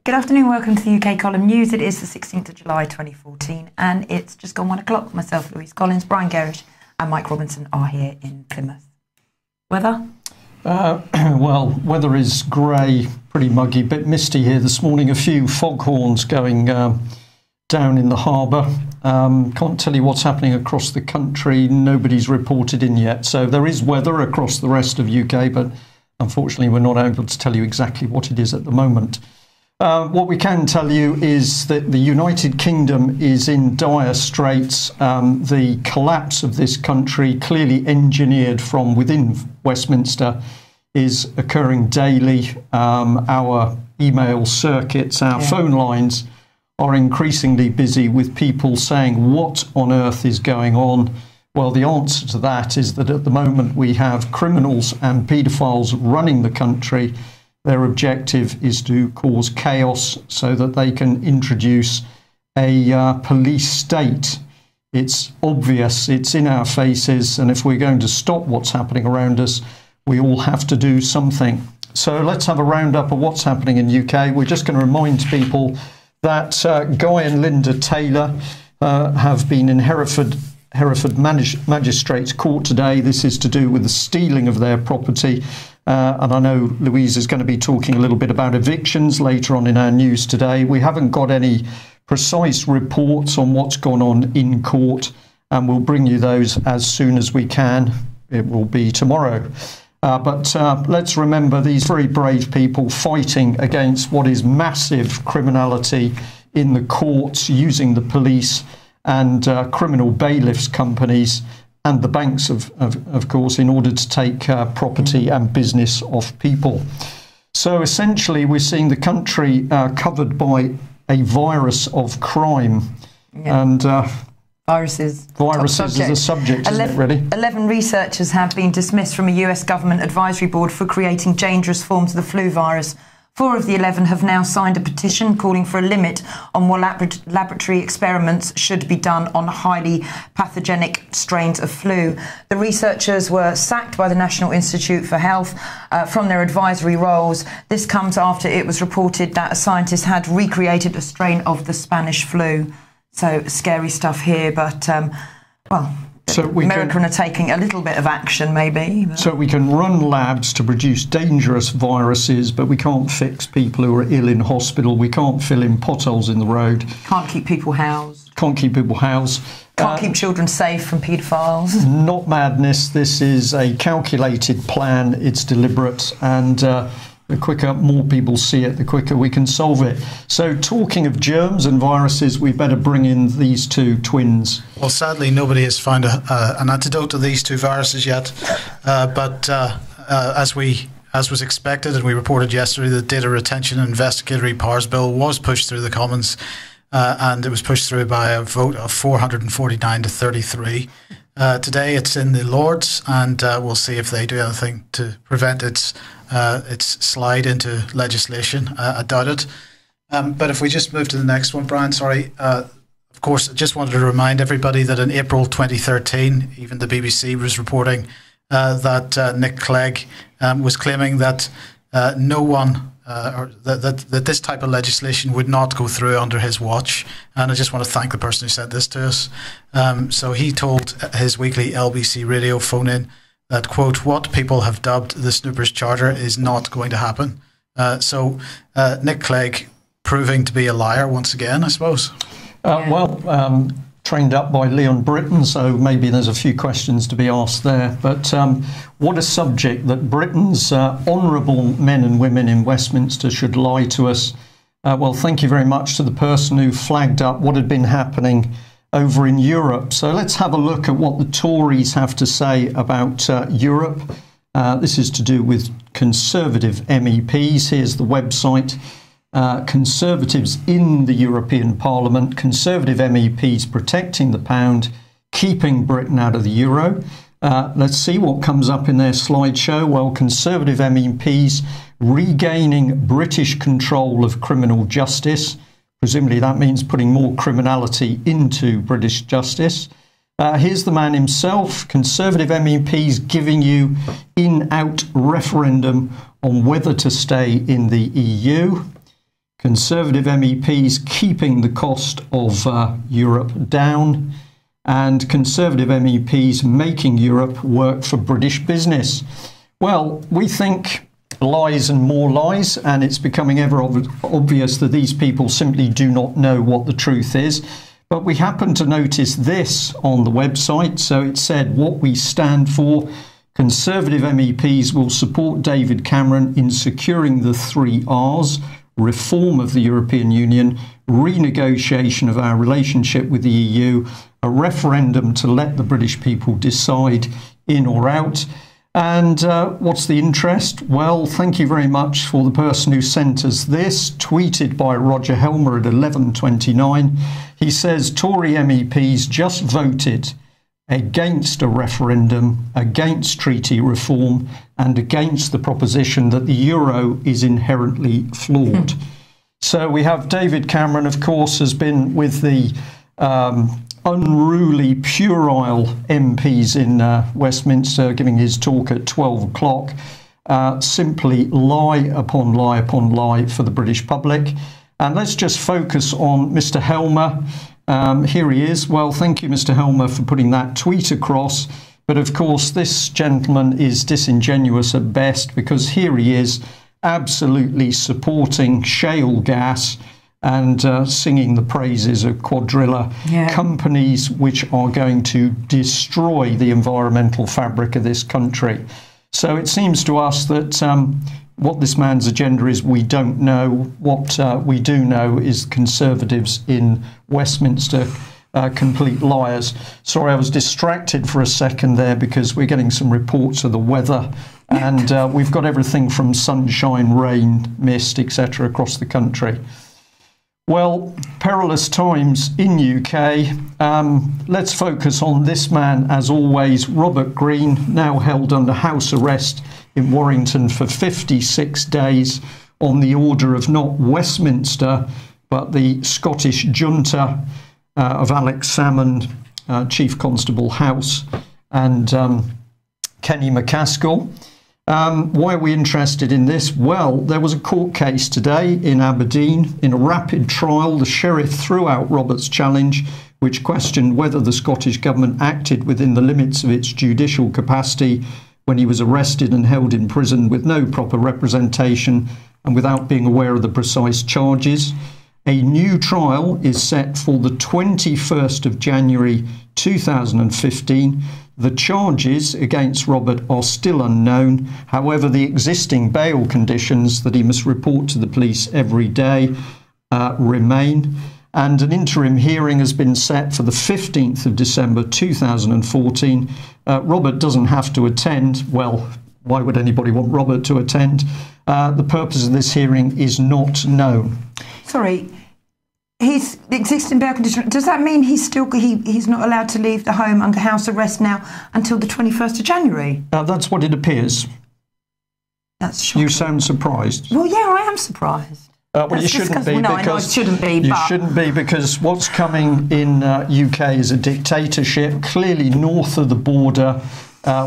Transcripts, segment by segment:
Good afternoon, welcome to the UK Column News. It is the 16th of July 2014 and it's just gone 1 o'clock. Myself, Louise Collins, Brian Gerrish and Mike Robinson are here in Plymouth. Weather? Well, weather is grey, pretty muggy, bit misty here this morning. A few foghorns going down in the harbour. Can't tell you what's happening across the country. Nobody's reported in yet. So there is weather across the rest of UK, but unfortunately we're not able to tell you exactly what it is at the moment. What we can tell you is that the United Kingdom is in dire straits. The collapse of this country, clearly engineered from within Westminster, is occurring daily. Our email circuits, our phone lines are increasingly busy with people saying, what on earth is going on? Well, the answer to that is that at the moment we have criminals and paedophiles running the country. Their objective is to cause chaos so that they can introduce a police state. It's obvious, it's in our faces, and if we're going to stop what's happening around us, we all have to do something. So let's have a roundup of what's happening in UK. We're just going to remind people that Guy and Linda Taylor have been in Hereford Magistrates Court today. This is to do with the stealing of their property. And I know Louise is going to be talking a little bit about evictions later on in our news today. We haven't got any precise reports on what's gone on in court, and we'll bring you those as soon as we can. It will be tomorrow. But let's remember these very brave people fighting against what is massive criminality in the courts, using the police and criminal bailiffs companies and the banks, of course, in order to take property and business off people. So essentially, we're seeing the country covered by a virus of crime. And viruses is a subject, isn't it, really? 11 researchers have been dismissed from a US government advisory board for creating dangerous forms of the flu virus. 4 of the 11 have now signed a petition calling for a limit on what laboratory experiments should be done on highly pathogenic strains of flu. The researchers were sacked by the National Institute for Health from their advisory roles. This comes after it was reported that a scientist had recreated a strain of the Spanish flu. So scary stuff here, but, well... So America are taking a little bit of action, maybe. So we can run labs to produce dangerous viruses, but we can't fix people who are ill in hospital. We can't fill in potholes in the road. Can't keep people housed. Can't keep people housed. Can't keep children safe from paedophiles. Not madness. This is a calculated plan. It's deliberate, and the quicker more people see it, the quicker we can solve it. So talking of germs and viruses, we better bring in these two twins. Well, sadly, nobody has found an antidote to these two viruses yet. But as was expected, and we reported yesterday, the Data Retention and Investigatory Powers Bill was pushed through the Commons, and it was pushed through by a vote of 449 to 33. Today it's in the Lords, and we'll see if they do anything to prevent its slide into legislation. I doubt it. But if we just move to the next one, Brian, sorry. Of course, I just wanted to remind everybody that in April 2013, even the BBC was reporting that Nick Clegg was claiming that no one, or that this type of legislation would not go through under his watch. And I just want to thank the person who sent this to us. So he told his weekly LBC radio phone-in that, quote, what people have dubbed the Snoopers Charter is not going to happen. So Nick Clegg proving to be a liar once again, I suppose. Trained up by Leon Britton, so maybe there's a few questions to be asked there. But what a subject, that Britain's honourable men and women in Westminster should lie to us. Well, thank you very much to the person who flagged up what had been happening over in Europe. So let's have a look at what the Tories have to say about Europe. This is to do with Conservative MEPs. Here's the website. Conservatives in the European Parliament, Conservative MEPs protecting the pound, keeping Britain out of the euro. Let's see what comes up in their slideshow. Well, Conservative MEPs regaining British control of criminal justice. Presumably that means putting more criminality into British justice. Here's the man himself, Conservative MEPs giving you in-out referendum on whether to stay in the EU. Conservative MEPs keeping the cost of Europe down, and Conservative MEPs making Europe work for British business. Well, we think lies and more lies, and it's becoming ever obvious that these people simply do not know what the truth is. But we happen to notice this on the website. So it said what we stand for. Conservative MEPs will support David Cameron in securing the 3 R's: reform of the European Union, renegotiation of our relationship with the EU, a referendum to let the British people decide in or out. And what's the interest? Well, thank you very much for the person who sent us this, tweeted by Roger Helmer at 11:29. He says Tory MEPs just voted against a referendum, against treaty reform, and against the proposition that the euro is inherently flawed. So we have David Cameron, of course, has been with the unruly, puerile MPs in Westminster, giving his talk at 12 o'clock, simply lie upon lie upon lie for the British public. And let's just focus on Mr. Helmer. Here he is. Well, thank you, Mr. Helmer, for putting that tweet across. But of course, this gentleman is disingenuous at best, because here he is absolutely supporting shale gas and singing the praises of Quadrilla, companies which are going to destroy the environmental fabric of this country. So it seems to us that what this man's agenda is, we don't know. What we do know is Conservatives in Westminster, complete liars. Sorry, I was distracted for a second there because we're getting some reports of the weather, and we've got everything from sunshine, rain, mist, etc. across the country. Well, perilous times in UK. Let's focus on this man, as always, Robert Greene, now held under house arrest in Warrington for 56 days on the order of not Westminster, but the Scottish junta of Alex Salmond, Chief Constable House, and Kenny McCaskill. Why are we interested in this? Well, there was a court case today in Aberdeen. In a rapid trial, the sheriff threw out Robert's challenge, which questioned whether the Scottish Government acted within the limits of its judicial capacity when he was arrested and held in prison with no proper representation and without being aware of the precise charges. A new trial is set for the 21st of January 2015. The charges against Robert are still unknown. However, the existing bail conditions that he must report to the police every day remain. And an interim hearing has been set for the 15th of December 2014. Robert doesn't have to attend. Well, why would anybody want Robert to attend? The purpose of this hearing is not known. Sorry, his existing bail condition, does that mean he's not allowed to leave the home under house arrest now until the 21st of January? That's what it appears. That's shocking. You sound surprised. Well, yeah, I am surprised. Well, you shouldn't be, because it shouldn't be. You shouldn't be, because what's coming in UK is a dictatorship. Clearly, north of the border,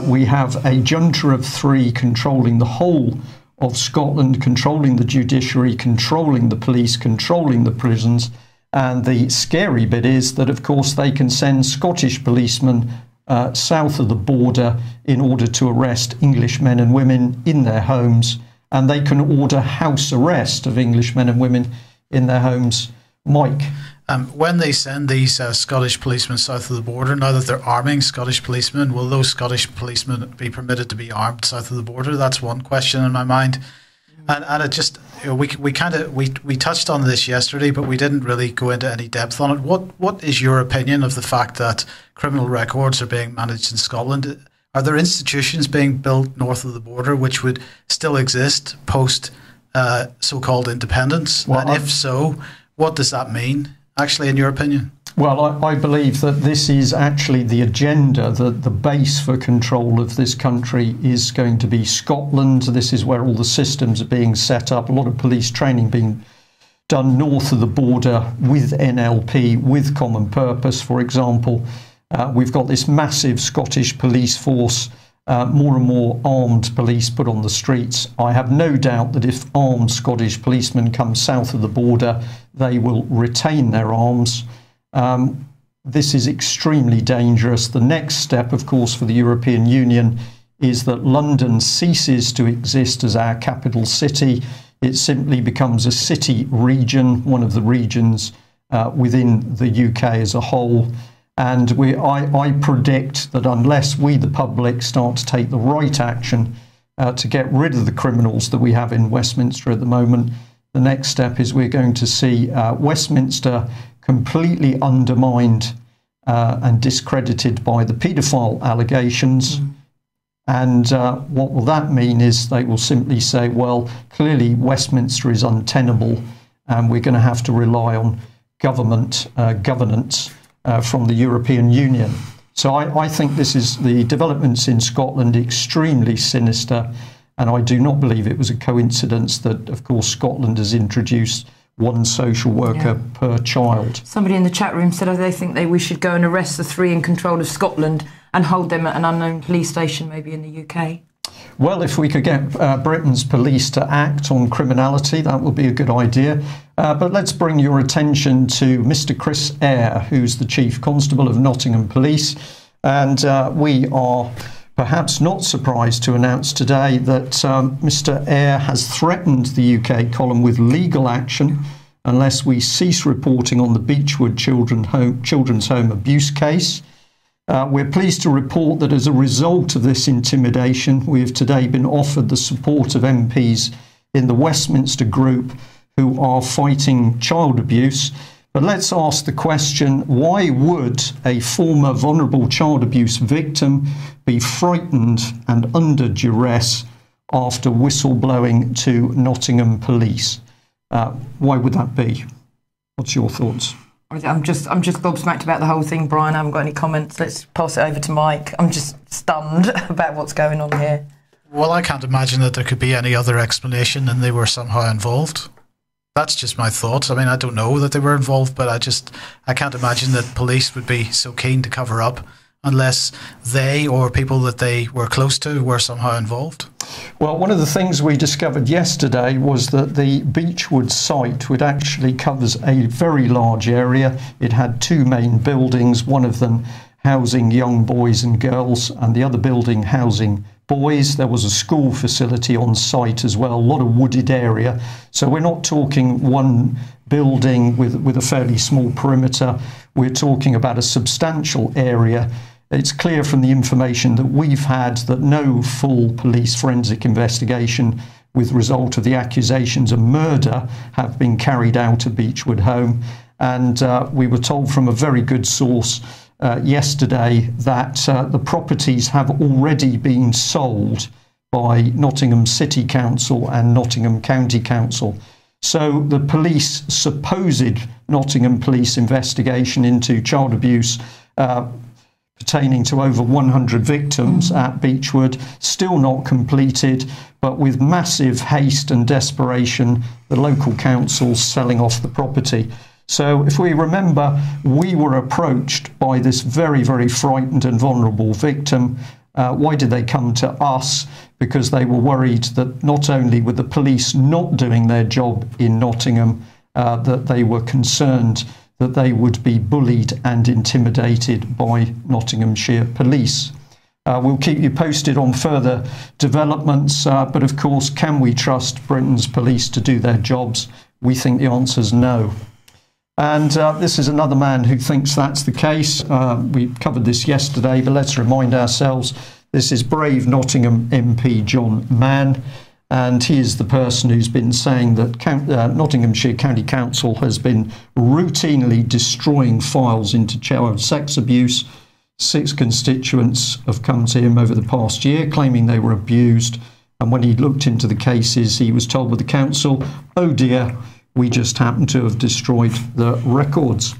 we have a junta of 3 controlling the whole of Scotland, controlling the judiciary, controlling the police, controlling the prisons. And the scary bit is that, of course, they can send Scottish policemen south of the border in order to arrest English men and women in their homes. And they can order house arrest of English men and women in their homes. Mike? When they send these Scottish policemen south of the border, now that they're arming Scottish policemen, will those Scottish policemen be permitted to be armed south of the border? That's one question in my mind. And it just, you know, we touched on this yesterday, but we didn't really go into any depth on it. What is your opinion of the fact that criminal records are being managed in Scotland? Are there institutions being built north of the border which would still exist post so-called independence? Well, and if so, what does that mean, actually, in your opinion? Well, I believe that this is actually the agenda, that the base for control of this country is going to be Scotland. This is where all the systems are being set up, a lot of police training being done north of the border with NLP, with Common Purpose, for example. We've got this massive Scottish police force more and more armed police put on the streets. I have no doubt that if armed Scottish policemen come south of the border, they will retain their arms. This is extremely dangerous. The next step, of course, for the European Union is that London ceases to exist as our capital city. It simply becomes a city region, one of the regions within the UK as a whole. And I predict that unless we, the public, start to take the right action to get rid of the criminals that we have in Westminster at the moment, the next step is we're going to see Westminster completely undermined and discredited by the paedophile allegations. And what will that mean is they will simply say, well, clearly Westminster is untenable and we're going to have to rely on government governance from the European Union. So I think this is the developments in Scotland extremely sinister, and I do not believe it was a coincidence that, of course, Scotland has introduced one social worker per child. Somebody in the chat room said they think we should go and arrest the 3 in control of Scotland and hold them at an unknown police station, maybe in the UK. Well, if we could get Britain's police to act on criminality, that would be a good idea. But let's bring your attention to Mr. Chris Eyre, who's the Chief Constable of Nottingham Police. And we are perhaps not surprised to announce today that Mr. Eyre has threatened the UK column with legal action unless we cease reporting on the Beechwood Children's Home abuse case. We're pleased to report that as a result of this intimidation, we have today been offered the support of MPs in the Westminster group who are fighting child abuse. But let's ask the question, why would a former vulnerable child abuse victim be frightened and under duress after whistleblowing to Nottingham Police? Why would that be? What's your thoughts? I'm just gobsmacked about the whole thing, Brian. I haven't got any comments. Let's pass it over to Mike. I'm just stunned about what's going on here. Well, I can't imagine that there could be any other explanation than they were somehow involved. That's just my thoughts. I mean, I don't know that they were involved, but I can't imagine that police would be so keen to cover up unless they or people that they were close to were somehow involved. Well, one of the things we discovered yesterday was that the Beechwood site, which actually covers a very large area, it had 2 main buildings, one of them housing young boys and girls and the other building housing boys. There was a school facility on site as well, a lot of wooded area. So we're not talking one building with a fairly small perimeter. We're talking about a substantial area. It's clear from the information that we've had that no full police forensic investigation with result of the accusations of murder have been carried out at Beechwood Home. And we were told from a very good source yesterday that the properties have already been sold by Nottingham City Council and Nottingham County Council. So the police supposed Nottingham Police investigation into child abuse pertaining to over 100 victims at Beechwood, still not completed, but with massive haste and desperation, the local council selling off the property. So if we remember, we were approached by this very, very frightened and vulnerable victim. Why did they come to us? Because they were worried that not only were the police not doing their job in Nottingham, that they were concerned that they would be bullied and intimidated by Nottinghamshire police. We'll keep you posted on further developments, but of course, can we trust Britain's police to do their jobs? We think the answer is no. And this is another man who thinks that's the case. We covered this yesterday, but let's remind ourselves, this is brave Nottingham MP John Mann, and he is the person who's been saying that Nottinghamshire County Council has been routinely destroying files into child sex abuse. 6 constituents have come to him over the past year claiming they were abused, and when he looked into the cases, he was told by the council, oh dear, we just happen to have destroyed the records.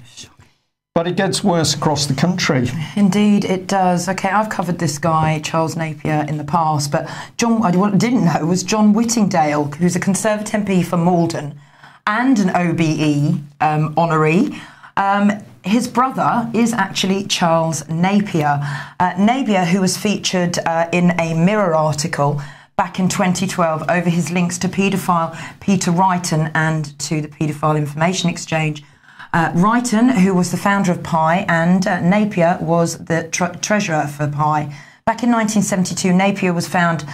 But it gets worse across the country. Indeed, it does. OK, I've covered this guy, Charles Napier, in the past, but what I didn't know was John Whittingdale, who's a Conservative MP for Malden and an OBE honoree. his brother is actually Charles Napier. Napier, who was featured in a Mirror article back in 2012 over his links to paedophile Peter Wrighton and to the Paedophile Information Exchange. Wrighton, who was the founder of Pi, and Napier was the treasurer for Pi. Back in 1972, Napier was found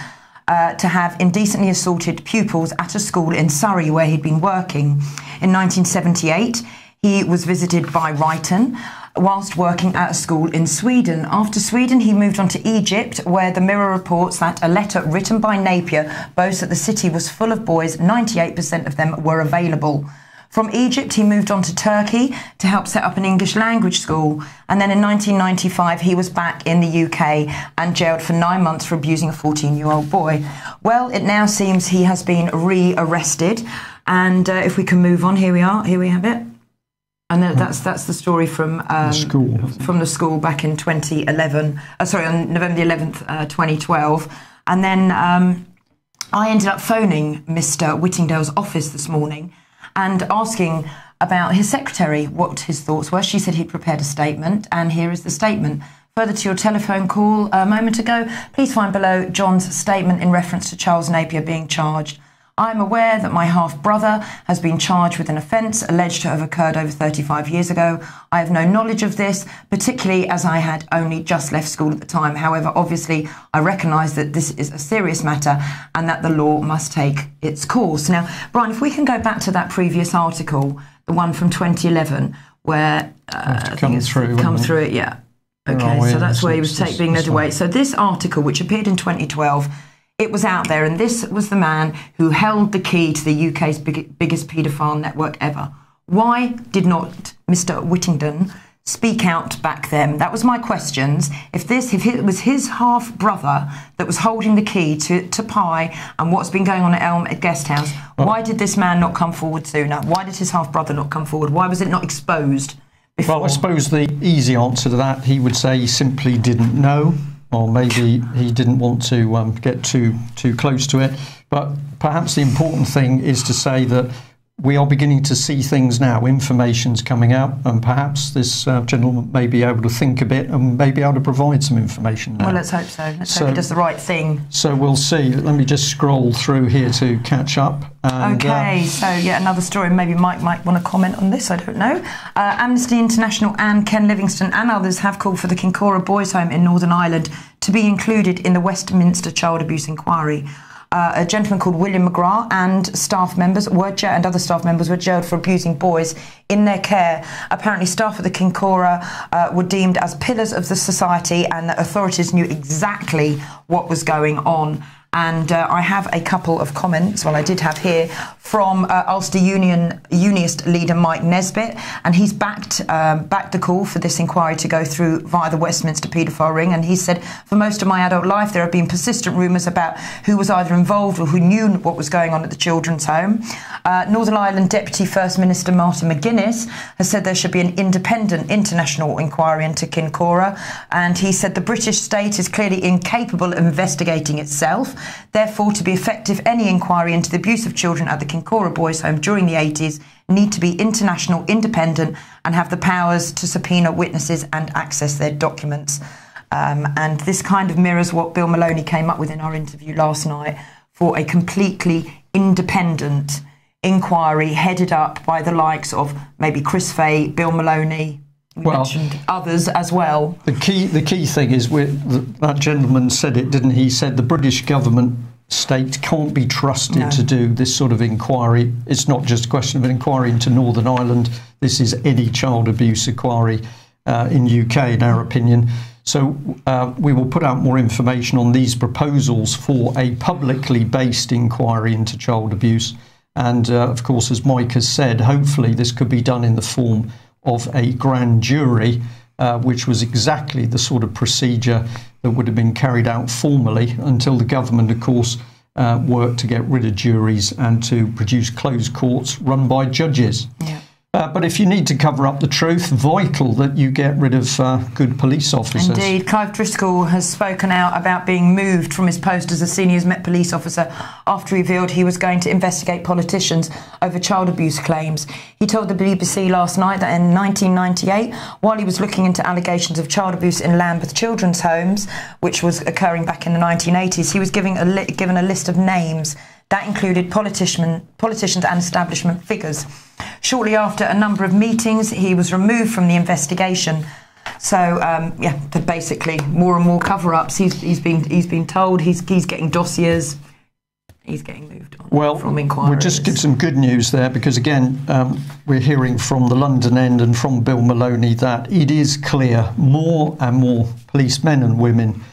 to have indecently assaulted pupils at a school in Surrey where he'd been working. In 1978, he was visited by Wrighton whilst working at a school in Sweden. After Sweden, he moved on to Egypt, where the Mirror reports that a letter written by Napier boasts that the city was full of boys, 98% of them were available. From Egypt, he moved on to Turkey to help set up an English language school. And then in 1995, he was back in the UK and jailed for 9 months for abusing a 14-year-old boy. Well, it now seems he has been re-arrested. And if we can move on, here we are. Here we have it. And that's the story from the school back in 2011. On November the 11th, 2012. And then I ended up phoning Mr. Whittingdale's office this morning and asking about his secretary, what his thoughts were. She said he'd prepared a statement, and here is the statement. Further to your telephone call a moment ago, please find below John's statement in reference to Charles Napier being charged. I am aware that my half-brother has been charged with an offence alleged to have occurred over 35 years ago. I have no knowledge of this, particularly as I had only just left school at the time. However, obviously, I recognise that this is a serious matter and that the law must take its course. Now, Brian, if we can go back to that previous article, the one from 2011, where come through it, yeah. Okay, so that's where he was being led away. So this article, which appeared in 2012, it was out there, and this was the man who held the key to the UK's biggest paedophile network ever. Why did not Mr. Whittingdale speak out back then? That was my questions. If it was his half-brother that was holding the key to Pi and what's been going on at Elm Guesthouse, why did this man not come forward sooner? Why did his half-brother not come forward? Why was it not exposed before? Well, I suppose the easy answer to that, he would say he simply didn't know. Or maybe he didn't want to get too close to it. But perhaps the important thing is to say that we are beginning to see things now. Information's coming out, and perhaps this gentleman may be able to think a bit and may be able to provide some information now. Well, let's hope so. Let's hope he does the right thing. So we'll see. Let me just scroll through here to catch up. And, OK, so yeah, another story. Maybe Mike might want to comment on this, I don't know. Amnesty International and Ken Livingstone and others have called for the Kincora Boys Home in Northern Ireland to be included in the Westminster Child Abuse Inquiry. A gentleman called William McGrath and other staff members were jailed for abusing boys in their care. Apparently, staff of the Kincora were deemed as pillars of the society, and the authorities knew exactly what was going on. And I have a couple of comments, well, I did have here, from Ulster Unionist leader Mike Nesbitt, and he's backed the call for this inquiry to go through via the Westminster paedophile ring. And he said, for most of my adult life, there have been persistent rumours about who was either involved or who knew what was going on at the children's home. Northern Ireland Deputy First Minister Martin McGuinness has said there should be an independent international inquiry into Kincora. And he said the British state is clearly incapable of investigating itself. Therefore, to be effective, any inquiry into the abuse of children at the Kincora Boys Home during the 80s need to be international, independent, and have the powers to subpoena witnesses and access their documents. And this kind of mirrors what Bill Maloney came up with in our interview last night for a completely independent inquiry headed up by the likes of maybe Chris Fay, Bill Maloney. We mentioned others as well. The key thing is, that gentleman said it, didn't he? He said the British government state can't be trusted to do this sort of inquiry. It's not just a question of an inquiry into Northern Ireland. This is any child abuse inquiry in UK, in our opinion. So we will put out more information on these proposals for a publicly based inquiry into child abuse. And of course, as Mike has said, hopefully this could be done in the form of a grand jury, which was exactly the sort of procedure that would have been carried out formally until the government, of course, worked to get rid of juries and to produce closed courts run by judges. Yeah. But if you need to cover up the truth, vital that you get rid of good police officers. Indeed. Clive Driscoll has spoken out about being moved from his post as a senior Met police officer after he revealed he was going to investigate politicians over child abuse claims. He told the BBC last night that in 1998, while he was looking into allegations of child abuse in Lambeth children's homes, which was occurring back in the 1980s, he was given a list of names that included politicians and establishment figures. Shortly after a number of meetings, he was removed from the investigation. So, basically, more and more cover-ups. He's been told he's getting dossiers. He's getting moved on from inquiries. We'll just give some good news there, because again, we're hearing from the London end and from Bill Maloney that it is clear more and more policemen and women,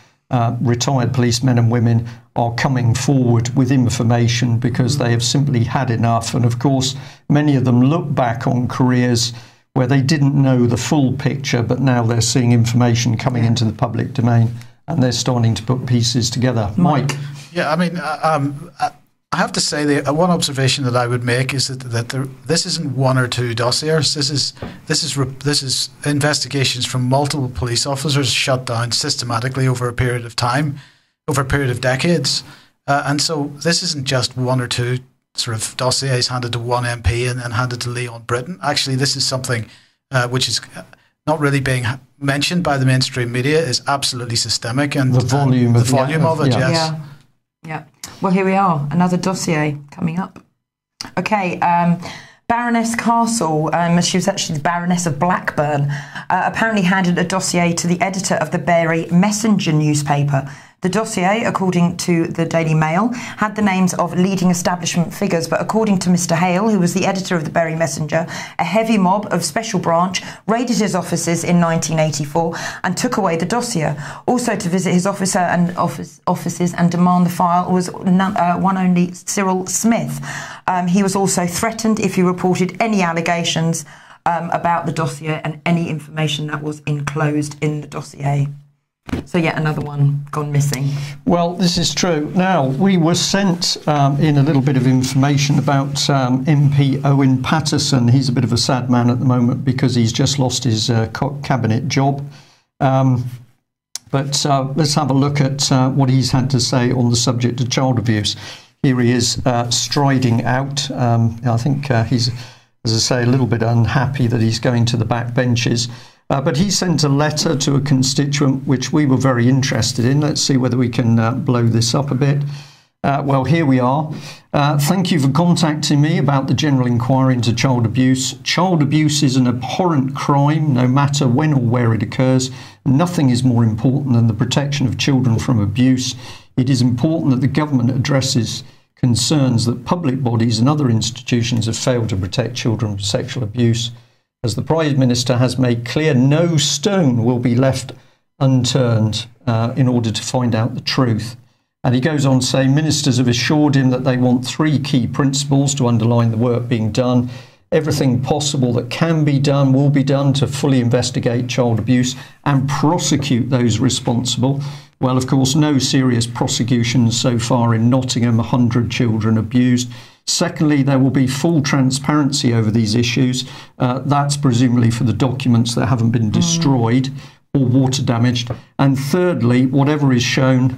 retired policemen and women, are coming forward with information because they have simply had enough. And of course, many of them look back on careers where they didn't know the full picture, but now they're seeing information coming into the public domain and they're starting to put pieces together. Mike? Yeah, I mean, I have to say the one observation that I would make is that this isn't one or two dossiers. This is investigations from multiple police officers shut down systematically over a period of time, over a period of decades, and so this isn't just one or two sort of dossiers handed to one MP and then handed to Leon Britton. Actually, this is something which is not really being mentioned by the mainstream media, is absolutely systemic, and the volume of it. Yes. Yeah. Well, here we are, another dossier coming up. Okay, Baroness Castle, she was actually the Baroness of Blackburn, apparently handed a dossier to the editor of the Bury Messenger newspaper. The dossier, according to the Daily Mail, had the names of leading establishment figures, but according to Mr Hale, who was the editor of the Bury Messenger, a heavy mob of Special Branch raided his offices in 1984 and took away the dossier. Also to visit his offices and demand the file was one only Cyril Smith. He was also threatened if he reported any allegations about the dossier and any information that was enclosed in the dossier. So yet another one gone missing. Well, this is true. Now, we were sent in a little bit of information about MP Owen Paterson. He's a bit of a sad man at the moment because he's just lost his cabinet job. But let's have a look at what he's had to say on the subject of child abuse. Here he is striding out. I think he's, as I say, a little bit unhappy that he's going to the back benches. But he sent a letter to a constituent which we were very interested in. Let's see whether we can blow this up a bit. Well, here we are. Thank you for contacting me about the general inquiry into child abuse. Child abuse is an abhorrent crime, no matter when or where it occurs. Nothing is more important than the protection of children from abuse. It is important that the government addresses concerns that public bodies and other institutions have failed to protect children from sexual abuse. As the Prime Minister has made clear, no stone will be left unturned in order to find out the truth. And he goes on to say, ministers have assured him that they want three key principles to underline the work being done. Everything possible that can be done will be done to fully investigate child abuse and prosecute those responsible. Well, of course, no serious prosecutions so far in Nottingham, 100 children abused. Secondly, there will be full transparency over these issues. That's presumably for the documents that haven't been destroyed or water damaged. And thirdly, whatever is shown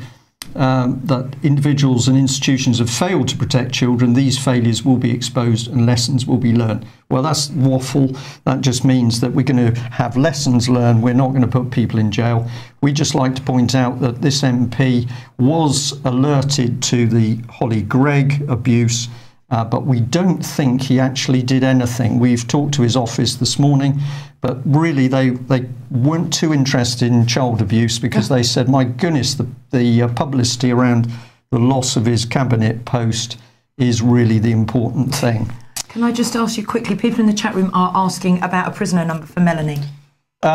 that individuals and institutions have failed to protect children, these failures will be exposed and lessons will be learned. Well, that's waffle. That just means that we're going to have lessons learned. We're not going to put people in jail. We just like to point out that this MP was alerted to the Holly Gregg abuse, but we don't think he actually did anything. We've talked to his office this morning, but really they weren't too interested in child abuse because they said, my goodness, the publicity around the loss of his cabinet post is really the important thing. Can I just ask you quickly, people in the chat room are asking about a prisoner number for Melanie.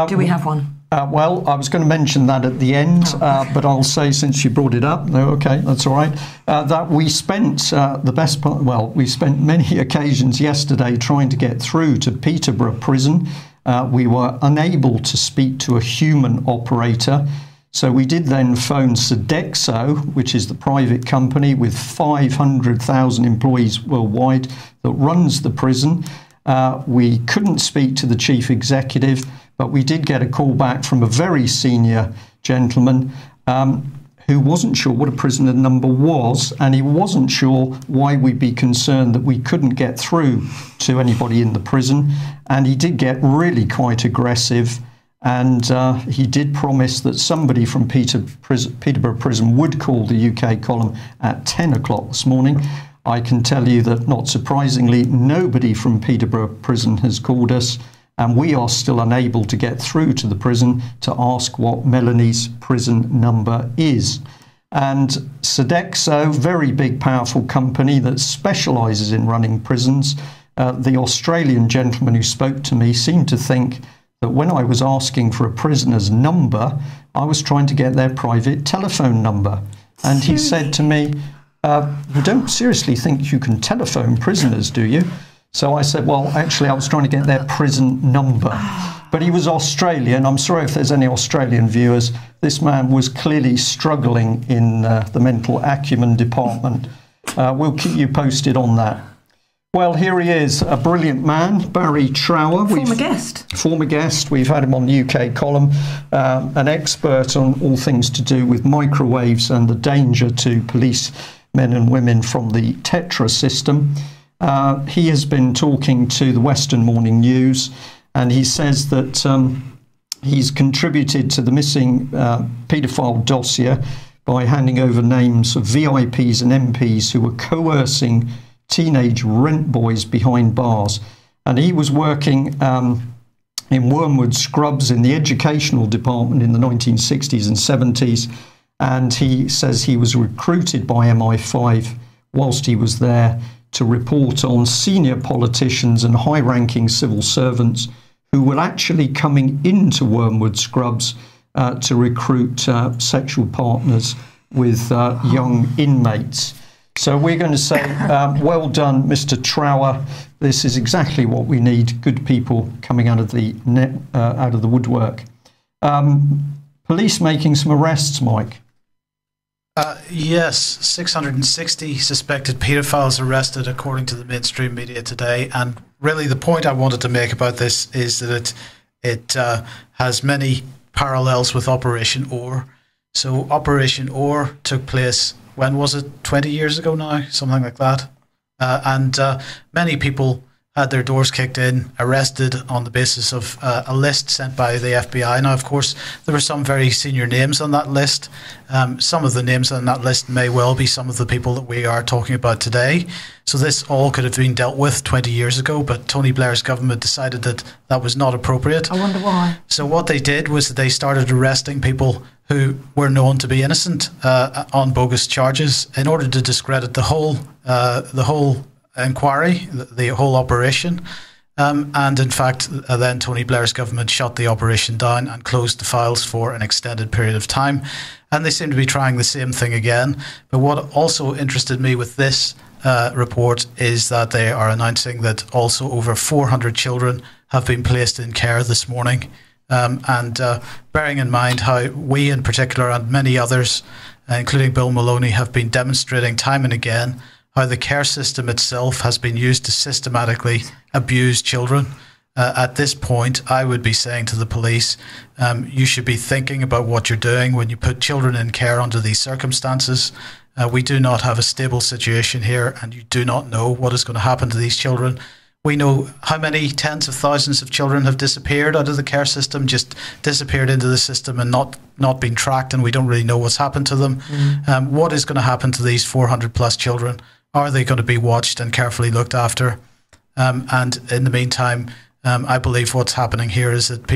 Do we have one? Well, I was going to mention that at the end, but I'll say, since you brought it up, no, okay, that's all right, that we spent we spent many occasions yesterday trying to get through to Peterborough Prison. We were unable to speak to a human operator. So we did then phone Sodexo, which is the private company with 500,000 employees worldwide that runs the prison. We couldn't speak to the chief executive, but we did get a call back from a very senior gentleman who wasn't sure what a prisoner number was, and he wasn't sure why we'd be concerned that we couldn't get through to anybody in the prison. And he did get really quite aggressive, and he did promise that somebody from Peterborough Prison would call the UK column at 10 o'clock this morning. I can tell you that, not surprisingly, nobody from Peterborough Prison has called us, and we are still unable to get through to the prison to ask what Melanie's prison number is. And Sodexo, very big, powerful company that specialises in running prisons, the Australian gentleman who spoke to me seemed to think that when I was asking for a prisoner's number, I was trying to get their private telephone number. And he said to me, "You don't seriously think you can telephone prisoners, do you?" So I said, well, actually, I was trying to get their prison number. But he was Australian. I'm sorry if there's any Australian viewers. This man was clearly struggling in the mental acumen department. We'll keep you posted on that. Well, here he is, a brilliant man, Barry Trower. Former guest. We've had him on the UK column, an expert on all things to do with microwaves and the danger to police men and women from the Tetra system. He has been talking to the Western Morning News, and he says that he's contributed to the missing paedophile dossier by handing over names of VIPs and MPs who were coercing teenage rent boys behind bars. And he was working in Wormwood Scrubs in the educational department in the 1960s and 70s, and he says he was recruited by MI5 whilst he was there to report on senior politicians and high-ranking civil servants who were actually coming into Wormwood Scrubs to recruit sexual partners with young inmates. So we're going to say, well done, Mr. Trower. This is exactly what we need, good people coming out of the woodwork. Police making some arrests, Mike. Yes, 660 suspected paedophiles arrested, according to the mainstream media today. And really, the point I wanted to make about this is that it has many parallels with Operation Ore. So Operation Ore took place, when was it? 20 years ago now, something like that. And many people had their doors kicked in, arrested on the basis of a list sent by the FBI. Now, of course, there were some very senior names on that list. Some of the names on that list may well be some of the people that we are talking about today. So this all could have been dealt with 20 years ago, but Tony Blair's government decided that that was not appropriate. I wonder why. So what they did was that they started arresting people who were known to be innocent on bogus charges in order to discredit the whole inquiry, the whole operation. And in fact, then Tony Blair's government shut the operation down and closed the files for an extended period of time. And they seem to be trying the same thing again. But what also interested me with this report is that they are announcing that also over 400 children have been placed in care this morning. And bearing in mind how we in particular and many others, including Bill Maloney, have been demonstrating time and again how the care system itself has been used to systematically abuse children. At this point, I would be saying to the police, you should be thinking about what you're doing when you put children in care under these circumstances. We do not have a stable situation here, and you do not know what is going to happen to these children. We know how many tens of thousands of children have disappeared out of the care system, just disappeared into the system and not been tracked, and we don't really know what's happened to them. What is going to happen to these 400 plus children? Are they going to be watched and carefully looked after? And in the meantime, I believe what's happening here is that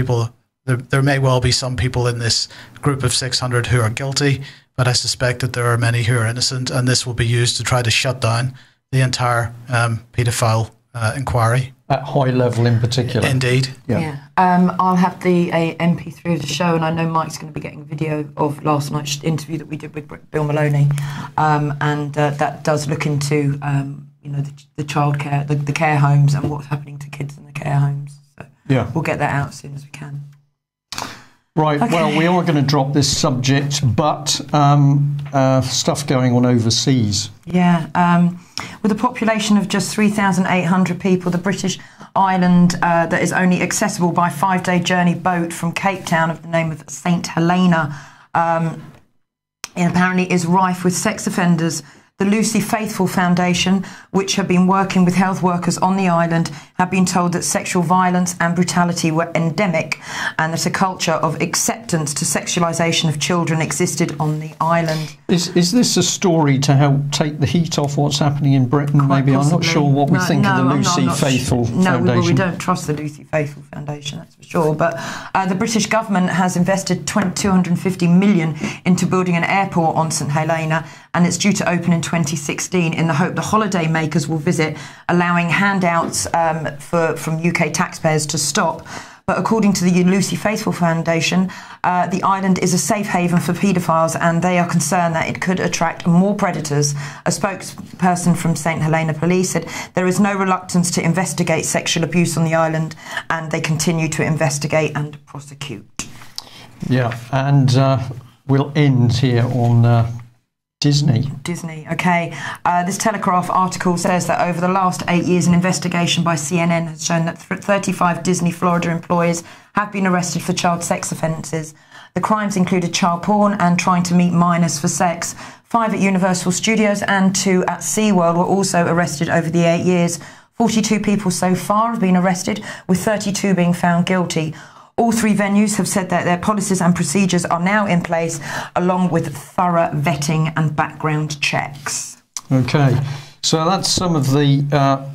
there may well be some people in this group of 600 who are guilty, but I suspect that there are many who are innocent, and this will be used to try to shut down the entire paedophile inquiry. At high level in particular. Indeed. Yeah. I'll have the MP3 of the show, and I know Mike's going to be getting a video of last night's interview that we did with Bill Maloney, and that does look into the childcare, the care homes, and what's happening to kids in the care homes. So yeah, we'll get that out as soon as we can. Right, okay. Well, we are going to drop this subject, but stuff going on overseas. Yeah, with a population of just 3,800 people, the British island that is only accessible by 5-day journey boat from Cape Town of the name of St Helena. And apparently is rife with sex offenders. The Lucy Faithfull Foundation, which have been working with health workers on the island, have been told that sexual violence and brutality were endemic and that a culture of acceptance to sexualisation of children existed on the island. Is this a story to help take the heat off what's happening in Britain? Quite maybe possibly. I'm not sure what we think of the Lucy Faithfull Foundation. No, we don't trust the Lucy Faithfull Foundation, that's for sure. But the British government has invested $250 million into building an airport on St Helena, and it's due to open in 2016 in the hope the holiday makers will visit, allowing handouts from UK taxpayers to stop. But according to the Lucy Faithfull Foundation, the island is a safe haven for paedophiles, and they are concerned that it could attract more predators. A spokesperson from St Helena Police said there is no reluctance to investigate sexual abuse on the island, and they continue to investigate and prosecute. Yeah, and we'll end here on Disney, okay. This Telegraph article says that over the last 8 years, an investigation by CNN has shown that 35 Disney Florida employees have been arrested for child sex offences. The crimes included child porn and trying to meet minors for sex. 5 at Universal Studios and 2 at SeaWorld were also arrested over the 8 years. 42 people so far have been arrested, with 32 being found guilty. All 3 venues have said that their policies and procedures are now in place, along with thorough vetting and background checks. Okay, so that's some of the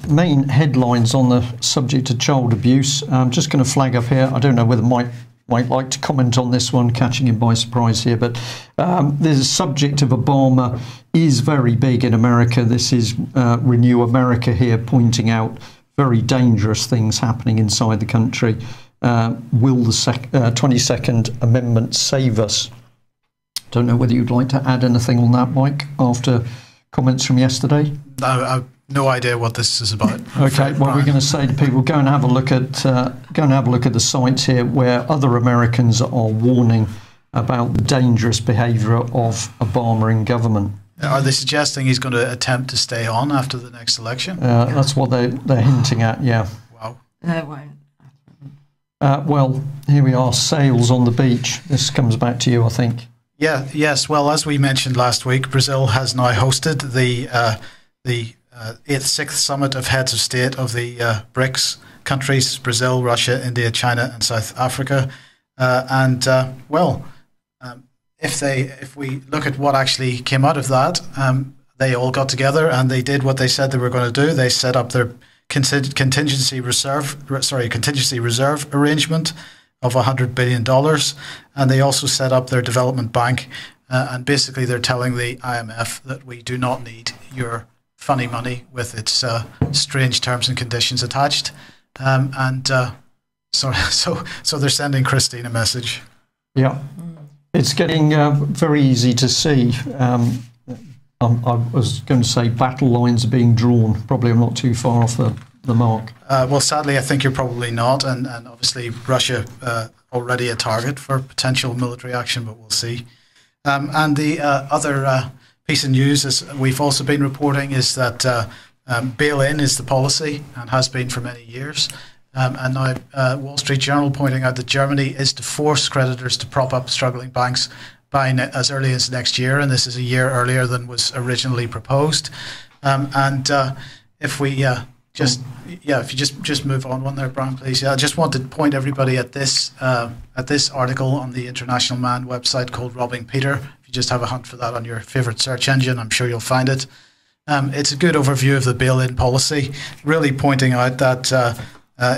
main headlines on the subject of child abuse. I'm just going to flag up here. I don't know whether Mike might like to comment on this one, catching him by surprise here, but the subject of Obama is very big in America. This is Renew America here pointing out very dangerous things happening inside the country. Will the 22nd Amendment save us? Don't know whether you'd like to add anything on that, Mike, after comments from yesterday. I've no idea what this is about. Okay, well, we're going to say to people, go and have a look at the sites here where other Americans are warning about the dangerous behaviour of Obama in government. Are they suggesting he's going to attempt to stay on after the next election? That's what they're hinting at. Yeah. Wow. It won't. Well, here we are, sails on the beach. This comes back to you, I think. Yes. Well, as we mentioned last week, Brazil has now hosted the 6th summit of heads of state of the BRICS countries: Brazil, Russia, India, China, and South Africa. If we look at what actually came out of that, they all got together and they did what they said they were going to do. They set up their contingency reserve arrangement of $100 billion, and they also set up their development bank. And basically, they're telling the IMF that we do not need your funny money with its strange terms and conditions attached. So they're sending Christine a message. Yeah, it's getting very easy to see. I was going to say battle lines are being drawn. Probably I'm not too far off the mark. Well, sadly, I think you're probably not. And obviously, Russia already a target for potential military action, but we'll see. And the other piece of news, as we've also been reporting, is that bail-in is the policy and has been for many years. And now Wall Street Journal pointing out that Germany is to force creditors to prop up struggling banks by as early as next year, and this is a year earlier than was originally proposed. If we if you just move on one there, Brian, please. I just want to point everybody at this article on the International Man website called Robbing Peter. If you just have a hunt for that on your favourite search engine, I'm sure you'll find it. It's a good overview of the bail-in policy, really pointing out that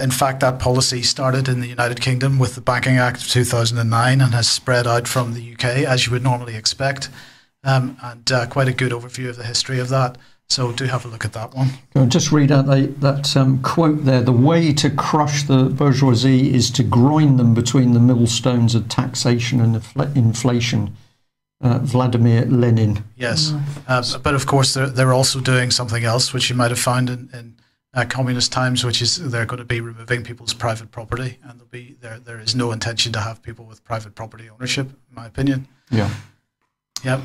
in fact, that policy started in the United Kingdom with the Banking Act of 2009 and has spread out from the UK, as you would normally expect, and quite a good overview of the history of that. So do have a look at that one. I'll just read out that quote there. The way to crush the bourgeoisie is to grind them between the millstones of taxation and inflation. Vladimir Lenin. Yes, but of course they're also doing something else, which you might have found in communist times, which is they're going to be removing people's private property, and there is no intention to have people with private property ownership, in my opinion. Yeah. Yep.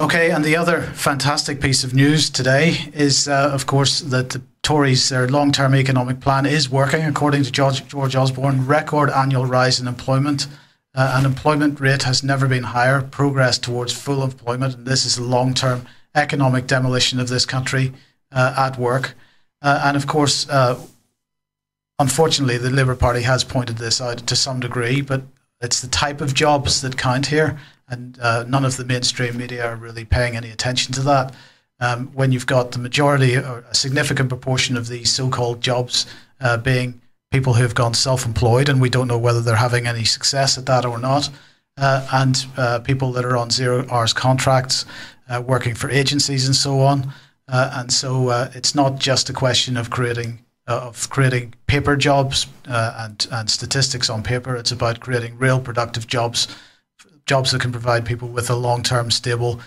Okay, and the other fantastic piece of news today is, of course, that the Tories, their long-term economic plan is working, according to George Osborne. Record annual rise in employment. Unemployment rate has never been higher. Progress towards full employment, and this is a long-term economic demolition of this country at work. And of course, unfortunately, the Labour Party has pointed this out to some degree, but it's the type of jobs that count here, and none of the mainstream media are really paying any attention to that. When you've got the majority or a significant proportion of these so-called jobs being people who have gone self-employed, and we don't know whether they're having any success at that or not, and people that are on 0 hours contracts, working for agencies and so on. And so it's not just a question of creating paper jobs and statistics on paper. It's about creating real productive jobs that can provide people with a long-term stable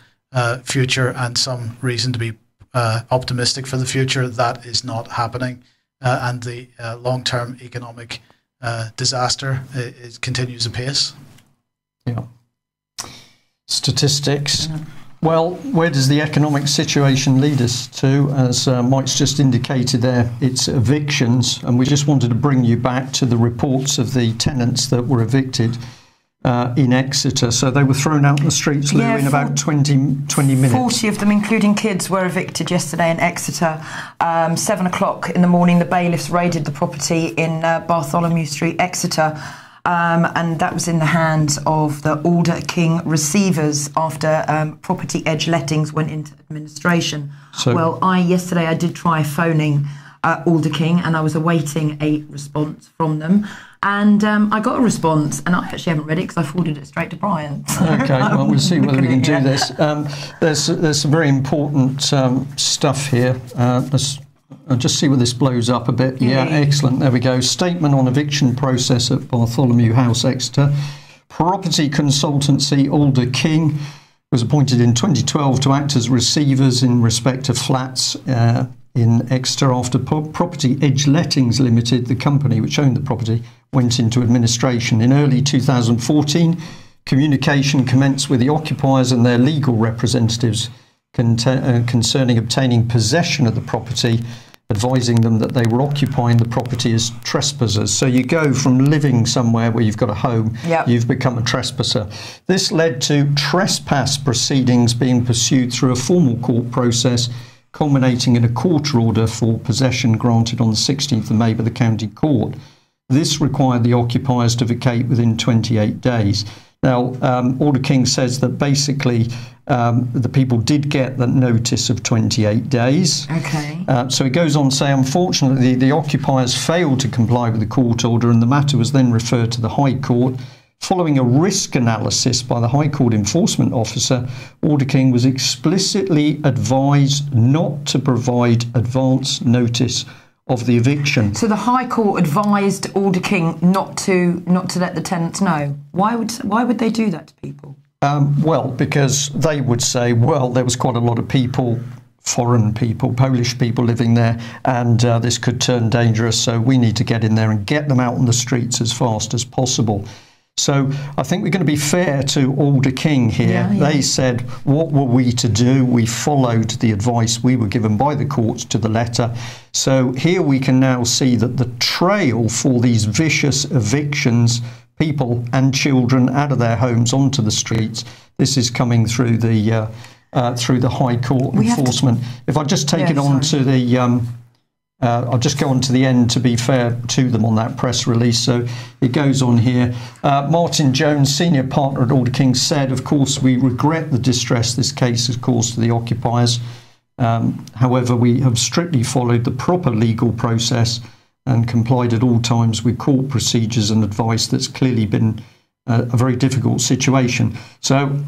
future and some reason to be optimistic for the future. That is not happening. And the long-term economic disaster continues apace. Yeah. Statistics. Well, where does the economic situation lead us to? As Mike's just indicated there, it's evictions, and we just wanted to bring you back to the reports of the tenants that were evicted in Exeter. So they were thrown out in the streets, Lou, in about 20 minutes. 40 of them, including kids, were evicted yesterday in Exeter. 7 o'clock in the morning, the bailiffs raided the property in Bartholomew Street, Exeter. And that was in the hands of the Alder King receivers after Property Edge Lettings went into administration. So, yesterday I did try phoning Alder King, and I was awaiting a response from them. And I got a response, and I actually haven't read it because I forwarded it straight to Brian. Okay, well, we'll see whether we can do this. There's some very important stuff here. I'll just see where this blows up a bit. Yeah, excellent. There we go. Statement on eviction process at Bartholomew House, Exeter. Property consultancy Alder King was appointed in 2012 to act as receivers in respect of flats in Exeter after Property Edge Lettings Limited, the company which owned the property, went into administration. In early 2014, communication commenced with the occupiers and their legal representatives concerning obtaining possession of the property, advising them that they were occupying the property as trespassers. So you go from living somewhere where you've got a home, you've become a trespasser. This led to trespass proceedings being pursued through a formal court process, culminating in a court order for possession granted on the 16th of May by the County Court. This required the occupiers to vacate within 28 days. Now, Alder King says that basically the people did get the notice of 28 days. Okay. So it goes on to say, unfortunately, the occupiers failed to comply with the court order, and the matter was then referred to the High Court. Following a risk analysis by the High Court enforcement officer, Alder King was explicitly advised not to provide advance notice of the eviction. So the High Court advised Alder King not to let the tenants know. Why would they do that to people? Well, because they would say, well, there was quite a lot of people, foreign people, Polish people living there, and this could turn dangerous, so we need to get in there and get them out on the streets as fast as possible. So I think we're going to be fair to Alder King here. They said, what were we to do? We followed the advice we were given by the courts to the letter. So here we can now see that the trail for these vicious evictions, people and children out of their homes onto the streets, this is coming through the High Court enforcement. If I just take it on to the... I'll just go on to the end to be fair to them on that press release. So it goes on here. Martin Jones, senior partner at Alder King, said, of course, we regret the distress this case has caused to the occupiers. However, we have strictly followed the proper legal process and complied at all times with court procedures and advice that's clearly been a very difficult situation. So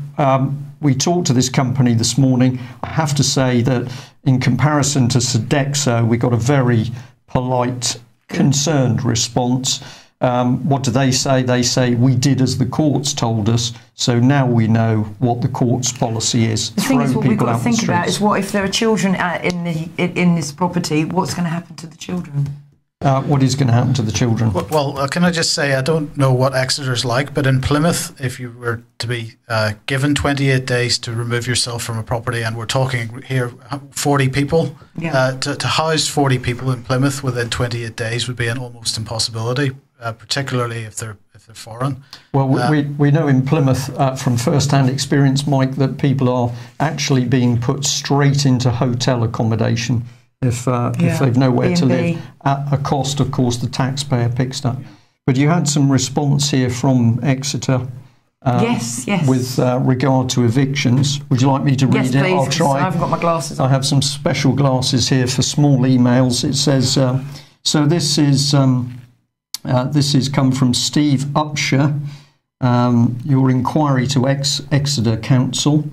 we talked to this company this morning. I have to say that in comparison to Sodexo, we got a very polite, concerned response. What do they say? They say, we did as the courts told us, so now we know what the court's policy is. The thing is, what we've got to think about is what if there are children in this property, what's going to happen to the children? what is going to happen to the children? Well, can I just say, I don't know what Exeter's like, but in Plymouth, if you were to be given 28 days to remove yourself from a property, and we're talking here 40 people, to house 40 people in Plymouth within 28 days would be an almost impossibility, particularly if they're foreign. Well, we know in Plymouth from first-hand experience, Mike, that people are actually being put straight into hotel accommodation if they've nowhere to live, at a cost, of course, the taxpayer picks up. But you had some response here from Exeter. Yes. With regard to evictions. Would you like me to read it? Please. I'll try. I haven't got my glasses on. I have some special glasses here for small emails. It says, so this is come from Steve Upshur, your inquiry to Exeter Council.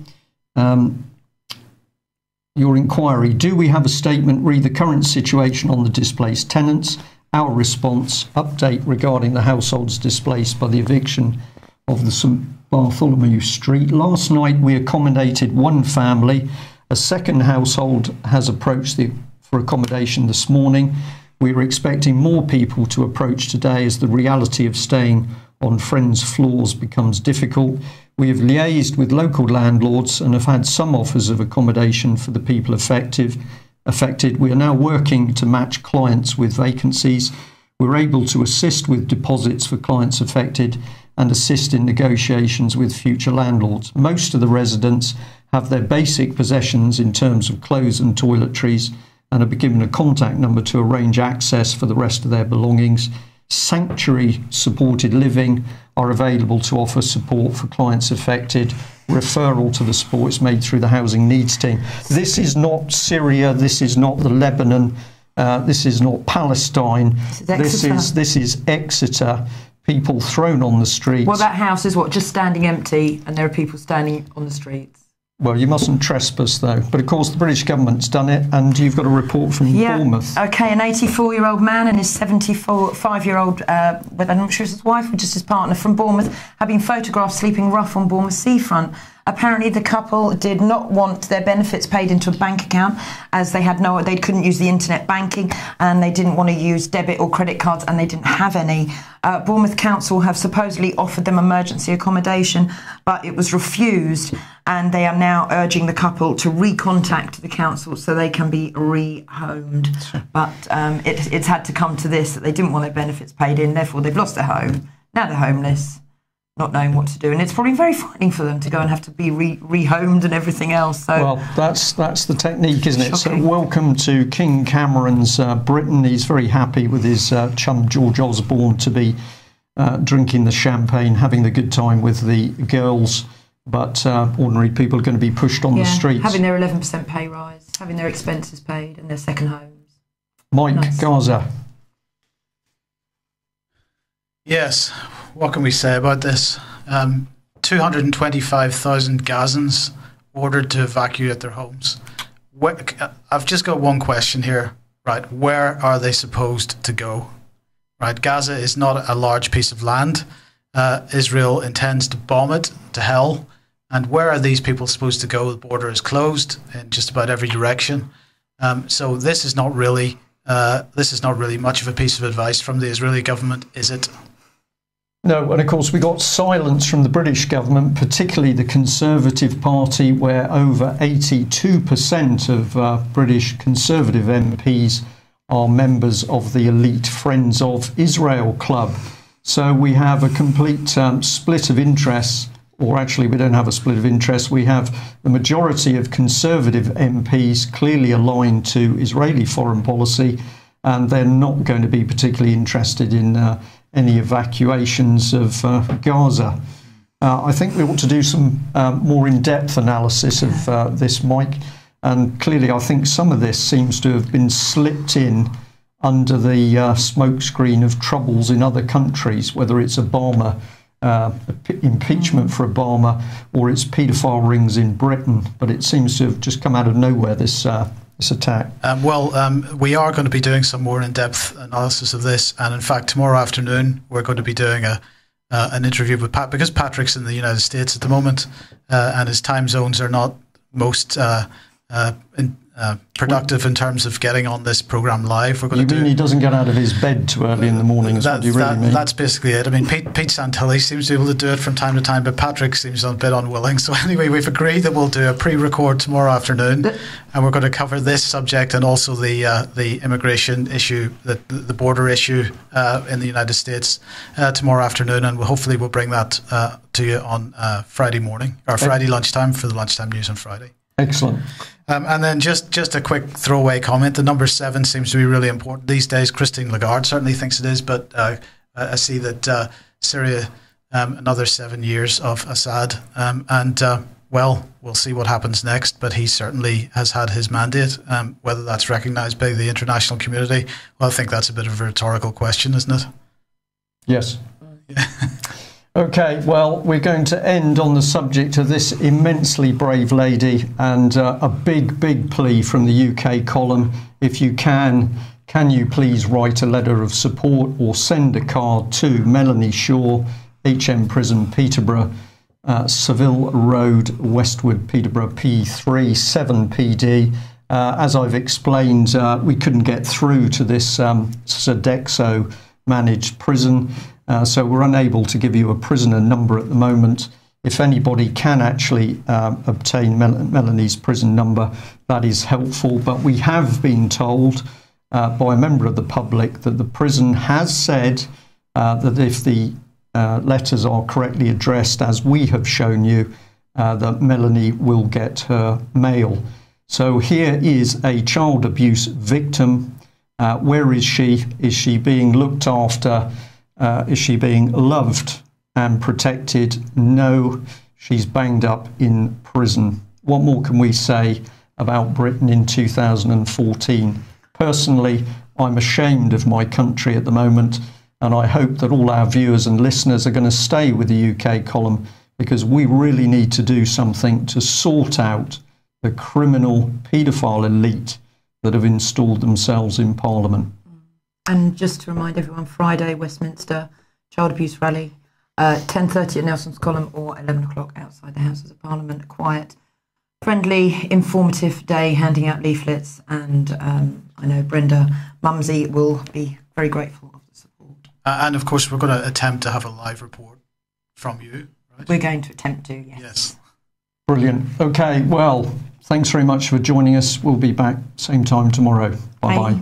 Your inquiry, do we have a statement re the current situation on the displaced tenants? Our response, update regarding the households displaced by the eviction of the St Bartholomew Street. Last night we accommodated one family. A second household has approached for accommodation this morning. We were expecting more people to approach today as the reality of staying on friends' floors becomes difficult. We have liaised with local landlords and have had some offers of accommodation for the people affected. We are now working to match clients with vacancies. We're able to assist with deposits for clients affected and assist in negotiations with future landlords. Most of the residents have their basic possessions in terms of clothes and toiletries and have been given a contact number to arrange access for the rest of their belongings. Sanctuary supported living are available to offer support for clients affected. Referral to the support is made through the housing needs team. This is not Syria. This is not the Lebanon. This is not Palestine. This is Exeter. People thrown on the streets. Well, that house is just standing empty, and there are people standing on the streets. Well, you mustn't trespass, though. But, of course, the British government's done it, and you've got a report from Bournemouth. OK, an 84-year-old man and his 75-year-old, I'm not sure it's his wife or just his partner, from Bournemouth, have been photographed sleeping rough on Bournemouth seafront. Apparently, the couple did not want their benefits paid into a bank account, as they couldn't use the internet banking, and they didn't want to use debit or credit cards, and they didn't have any. Bournemouth Council have supposedly offered them emergency accommodation, but it was refused, and they are now urging the couple to recontact the council so they can be rehomed. But it's had to come to this, that they didn't want their benefits paid in, therefore they've lost their home. Now they're homeless, not knowing what to do, and it's probably very frightening for them to go and have to be rehomed and everything else. So, well, that's the technique, isn't it? Shocking. So welcome to King Cameron's Britain. He's very happy with his chum George Osborne to be drinking the champagne, having the good time with the girls, but ordinary people are going to be pushed on the streets. Having their 11% pay rise, having their expenses paid and their second homes. Mike, nice. Gaza. Yes, what can we say about this? 225,000 Gazans ordered to evacuate their homes. I've just got one question here, right? Where are they supposed to go? Right, Gaza is not a large piece of land. Israel intends to bomb it to hell. And where are these people supposed to go? The border is closed in just about every direction. So this is not really much of a piece of advice from the Israeli government, is it? No, and of course we got silence from the British government, particularly the Conservative Party, where over 82% of British Conservative MPs are members of the elite Friends of Israel club. So we have a complete split of interests, or actually we don't have a split of interests. We have the majority of Conservative MPs clearly aligned to Israeli foreign policy, and they're not going to be particularly interested in any evacuations of Gaza. I think we ought to do some more in-depth analysis of this, Mike. And clearly, I think some of this seems to have been slipped in under the smokescreen of troubles in other countries, whether it's Obama, impeachment for Obama, or it's paedophile rings in Britain. But it seems to have just come out of nowhere, this attack. We are going to be doing some more in-depth analysis of this, and in fact tomorrow afternoon we're going to be doing an interview with Pat, because Patrick's in the United States at the moment, and his time zones are not most productive in terms of getting on this programme live. We're going You mean he doesn't get out of his bed too early in the morning? Is what you really mean? That's basically it. I mean, Pete Santilli seems to be able to do it from time to time, but Patrick seems a bit unwilling. So anyway, we've agreed that we'll do a pre-record tomorrow afternoon, and we're going to cover this subject and also the immigration issue, the border issue in the United States tomorrow afternoon, and hopefully we'll bring that to you on Friday morning or Friday lunchtime for the lunchtime news on Friday. Excellent. And then just a quick throwaway comment. The number 7 seems to be really important these days. Christine Lagarde certainly thinks it is, but I see that Syria, another 7 years of Assad, well, we'll see what happens next, but he certainly has had his mandate. Whether that's recognised by the international community, well, I think that's a bit of a rhetorical question, isn't it? Yes. Yeah. Okay, well, we're going to end on the subject of this immensely brave lady, and a big plea from the UK column. If you can you please write a letter of support or send a card to Melanie Shaw, HM Prison, Peterborough, Seville Road, Westwood, Peterborough, P3 7PD. As I've explained, we couldn't get through to this Sodexo managed prison. So we're unable to give you a prisoner number at the moment. If anybody can actually obtain Melanie's prison number, that is helpful. But we have been told by a member of the public that the prison has said that if the letters are correctly addressed, as we have shown you, that Melanie will get her mail. So here is a child abuse victim. Where is she? Is she being looked after? Is she being loved and protected? No, she's banged up in prison. What more can we say about Britain in 2014? Personally, I'm ashamed of my country at the moment, and I hope that all our viewers and listeners are going to stay with the UK column, because we really need to do something to sort out the criminal paedophile elite that have installed themselves in Parliament. And just to remind everyone, Friday, Westminster Child Abuse Rally, 10:30 at Nelson's Column or 11 o'clock outside the Houses of Parliament. A quiet, friendly, informative day, handing out leaflets. And I know Brenda Mumsey will be very grateful of the support. And of course, we're going to attempt to have a live report from you, right? We're going to attempt to, yes. Yes. Brilliant. Okay, well, thanks very much for joining us. We'll be back same time tomorrow. Bye-bye. Bye.